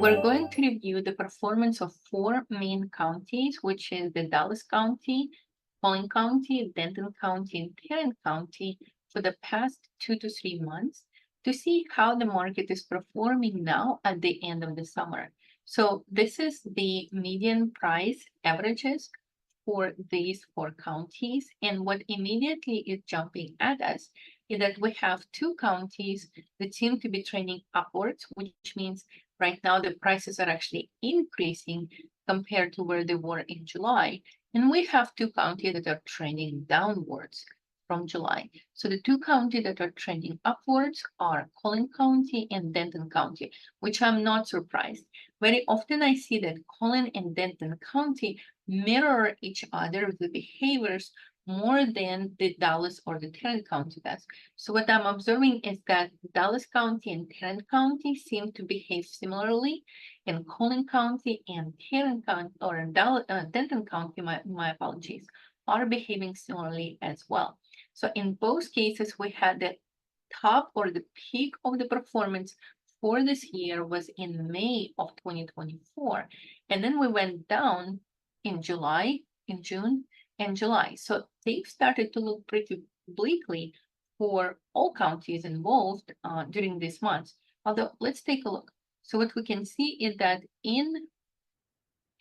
We're going to review the performance of four main counties, which is the Dallas County, Collin County, Denton County, and Tarrant County for the past 2 to 3 months to see how the market is performing now at the end of the summer. So this is the median price averages for these four counties. And what immediately is jumping at us is that we have two counties that seem to be trending upwards, which means right now the prices are actually increasing compared to where they were in July. And we have two counties that are trending downwards from July. So the two counties that are trending upwards are Collin County and Denton County, which I'm not surprised. Very often I see that Collin and Denton County mirror each other, the behaviors, more than the Dallas or the Tarrant County does. So what I'm observing is that Dallas County and Tarrant County seem to behave similarly, and Collin County and Tarrant County, or Denton County, my apologies, are behaving similarly as well. So in both cases, we had the top or the peak of the performance for this year was in May of 2024. And then we went down in July, in June, and July. So they've started to look pretty bleakly for all counties involved during these months. Although, let's take a look. So what we can see is that in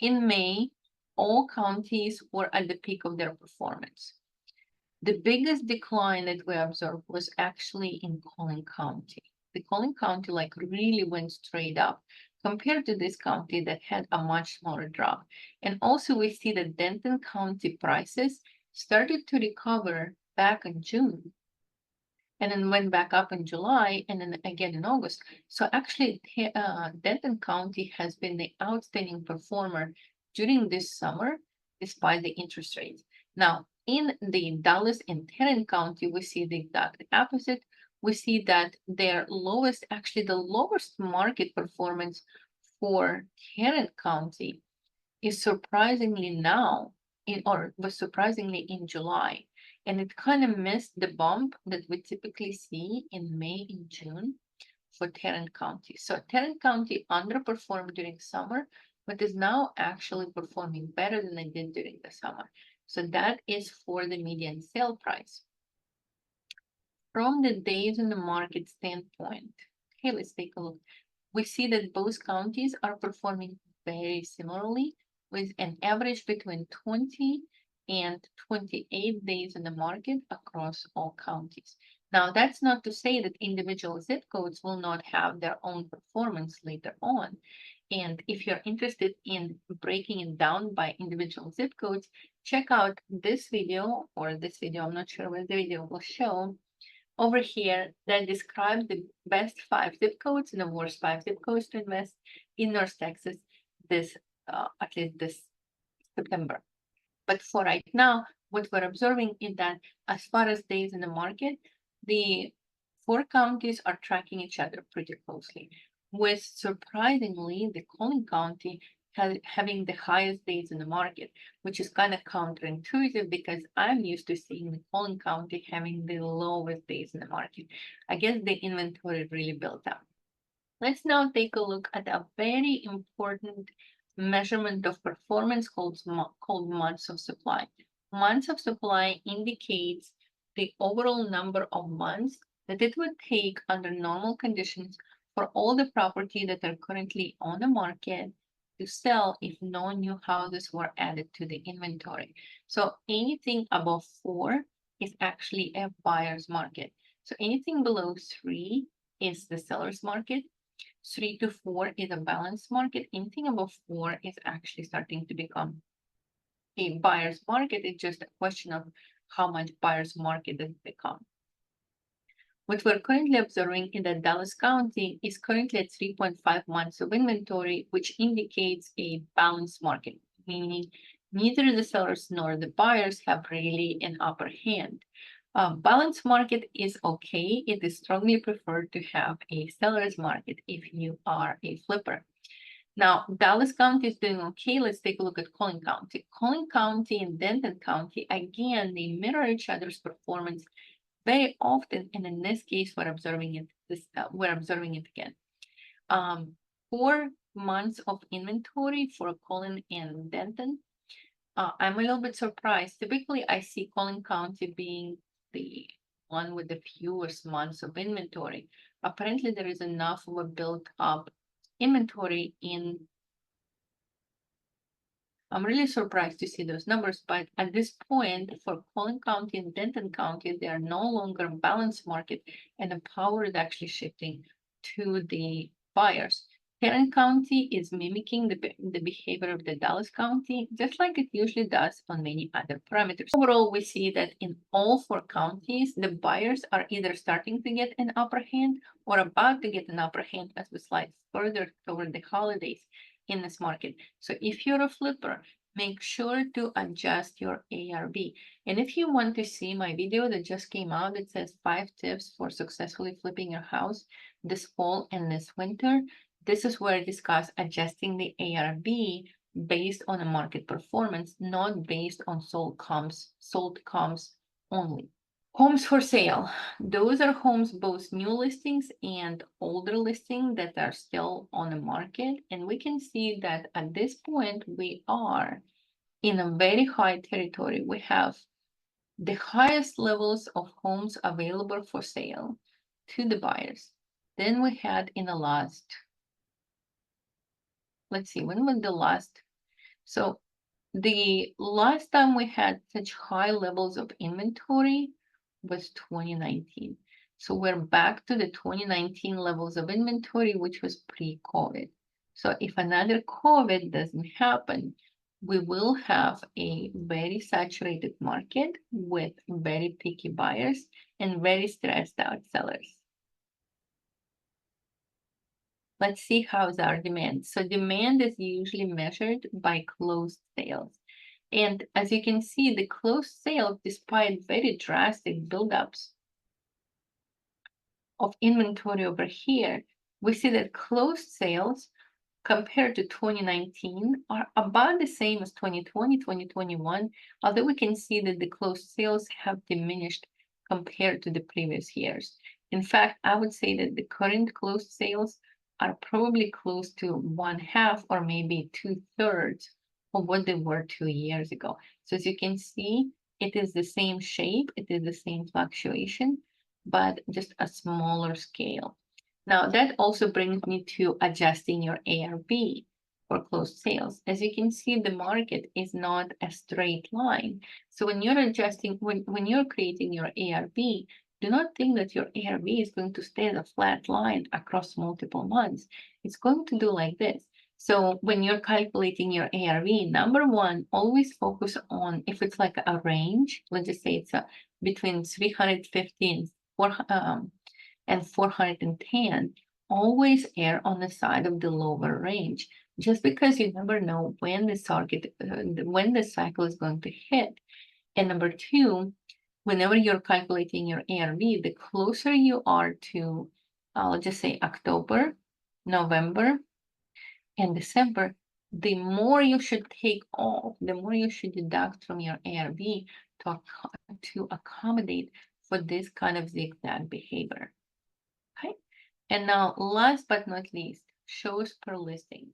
May, all counties were at the peak of their performance. The biggest decline that we observed was actually in Collin County. The Collin County really went straight up compared to this county that had a much smaller drop. And also we see that Denton County prices started to recover back in June and then went back up in July and then again in August. So actually Denton County has been the outstanding performer during this summer despite the interest rates. Now, in the Dallas and Tarrant County, we see the exact opposite. We see that their lowest, actually the lowest market performance for Tarrant County is surprisingly now, was surprisingly in July. And it kind of missed the bump that we typically see in May and June for Tarrant County. So Tarrant County underperformed during summer, but is now actually performing better than it did during the summer. So that is for the median sale price. From the days in the market standpoint, okay, let's take a look. We see that both counties are performing very similarly with an average between 20 and 28 days in the market across all counties. Now, that's not to say that individual zip codes will not have their own performance later on. And if you're interested in breaking it down by individual zip codes, check out this video, I'm not sure what the video will show, over here that describe the best 5 zip codes and the worst 5 zip codes to invest in North Texas at least this September. But for right now, what we're observing is that as far as days in the market, the 4 counties are tracking each other pretty closely, with surprisingly the Collin County having the highest days in the market, which is kind of counterintuitive because I'm used to seeing the Collin County having the lowest days in the market. I guess the inventory really built up. Let's now take a look at a very important measurement of performance called months of supply. Months of supply indicates the overall number of months that it would take under normal conditions for all the property that are currently on the market to sell if no new houses were added to the inventory. So anything above 4 is actually a buyer's market. So anything below 3 is the seller's market. 3 to 4 is a balanced market. Anything above 4 is actually starting to become a buyer's market. It's just a question of how much buyer's market does it become. What we're currently observing in the Dallas County is currently at 3.5 months of inventory, which indicates a balanced market, meaning neither the sellers nor the buyers have really an upper hand. Balanced market is okay. It is strongly preferred to have a seller's market if you are a flipper. Now, Dallas County is doing okay. Let's take a look at Collin County. Collin County and Denton County, again, they mirror each other's performance very often, and in this case, we're observing it again. 4 months of inventory for Collin and Denton. I'm a little bit surprised. Typically, I see Collin County being the one with the fewest months of inventory. Apparently, there is enough of a built-up inventory in. I'm really surprised to see those numbers, but at this point, for Collin County and Denton County, they are no longer a balanced market, and the power is actually shifting to the buyers. Tarrant County is mimicking the behavior of the Dallas County, just like it usually does on many other parameters. Overall, we see that in all 4 counties, the buyers are either starting to get an upper hand or about to get an upper hand as we slide further toward the holidays in this market. So if you're a flipper, make sure to adjust your ARV. And if you want to see my video that just came out, it says 5 tips for successfully flipping your house this fall and this winter. This is where I discuss adjusting the ARV based on a market performance, not based on sold comps only. Homes for sale. Those are homes, both new listings and older listings that are still on the market. And we can see that at this point, we are in a very high territory. We have the highest levels of homes available for sale to the buyers than we had in the last, let's see, when was the last? So the last time we had such high levels of inventory was 2019. So we're back to the 2019 levels of inventory, which was pre-COVID. So if another COVID doesn't happen, we will have a very saturated market with very picky buyers and very stressed out sellers. Let's see how's our demand. So demand is usually measured by closed sales. And as you can see, the closed sales, despite very drastic buildups of inventory over here, we see that closed sales compared to 2019 are about the same as 2020, 2021, although we can see that the closed sales have diminished compared to the previous years. In fact, I would say that the current closed sales are probably close to 1/2 or maybe 2/3 of what they were 2 years ago. So as you can see, it is the same shape, it is the same fluctuation, but just a smaller scale. Now that also brings me to adjusting your ARV for closed sales. As you can see, the market is not a straight line. So when you're adjusting, when you're creating your ARV, do not think that your ARV is going to stay as a flat line across multiple months. It's going to do like this. So when you're calculating your ARV, number one, always focus on if it's like a range. Let's just say it's between 350 and 410. Always err on the side of the lower range, just because you never know when the cycle is going to hit. And number two, whenever you're calculating your ARV, the closer you are to, let's just say October, November, and December, the more you should take off, the more you should deduct from your ARV to accommodate for this kind of zigzag behavior. Okay. And now, last but not least, shows per listing.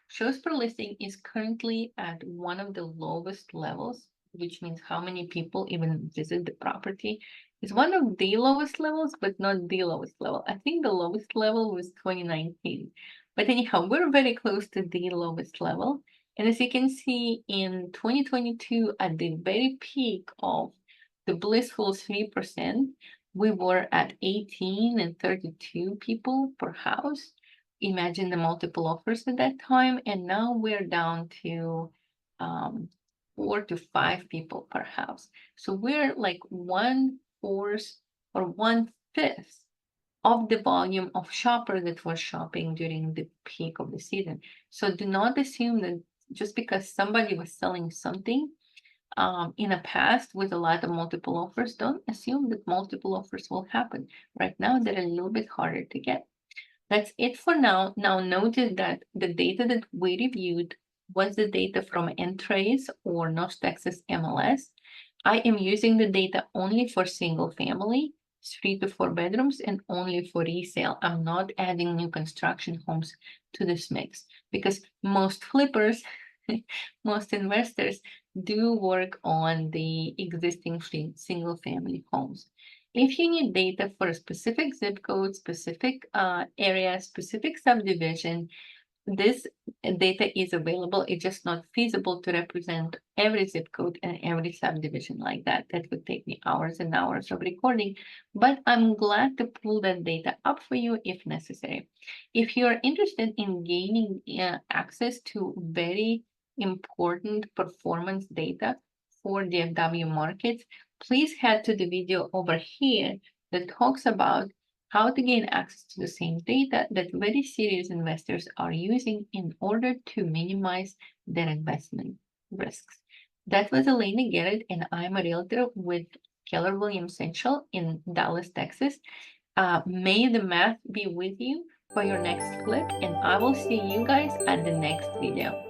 Shows per listing is currently at one of the lowest levels, which means how many people even visit the property. It's one of the lowest levels, but not the lowest level. I think the lowest level was 2019. But anyhow, we're very close to the lowest level. And as you can see, in 2022, at the very peak of the blissful 3%, we were at 18 and 32 people per house. Imagine the multiple offers at that time. And now we're down to 4 to 5 people per house. So we're like 1/4 or 1/5 of the volume of shoppers that were shopping during the peak of the season. So do not assume that just because somebody was selling something in the past with a lot of multiple offers, don't assume that multiple offers will happen. Right now, they're a little bit harder to get. That's it for now. Now notice that the data that we reviewed was the data from NTREIS or North Texas MLS. I am using the data only for single family. 3 to 4 bedrooms and only for resale. I'm not adding new construction homes to this mix because most flippers, most investors do work on the existing single family homes. If you need data for a specific zip code, specific area, specific subdivision, this data is available. It's just not feasible to represent every zip code and every subdivision like that. That would take me hours and hours of recording, but I'm glad to pull that data up for you if necessary. If you're interested in gaining access to very important performance data for DFW markets, please head to the video over here that talks about how to gain access to the same data that very serious investors are using in order to minimize their investment risks. That was Elena Garrett, and I'm a realtor with Keller Williams Central in Dallas, Texas. May the math be with you for your next flip, and I will see you guys at the next video.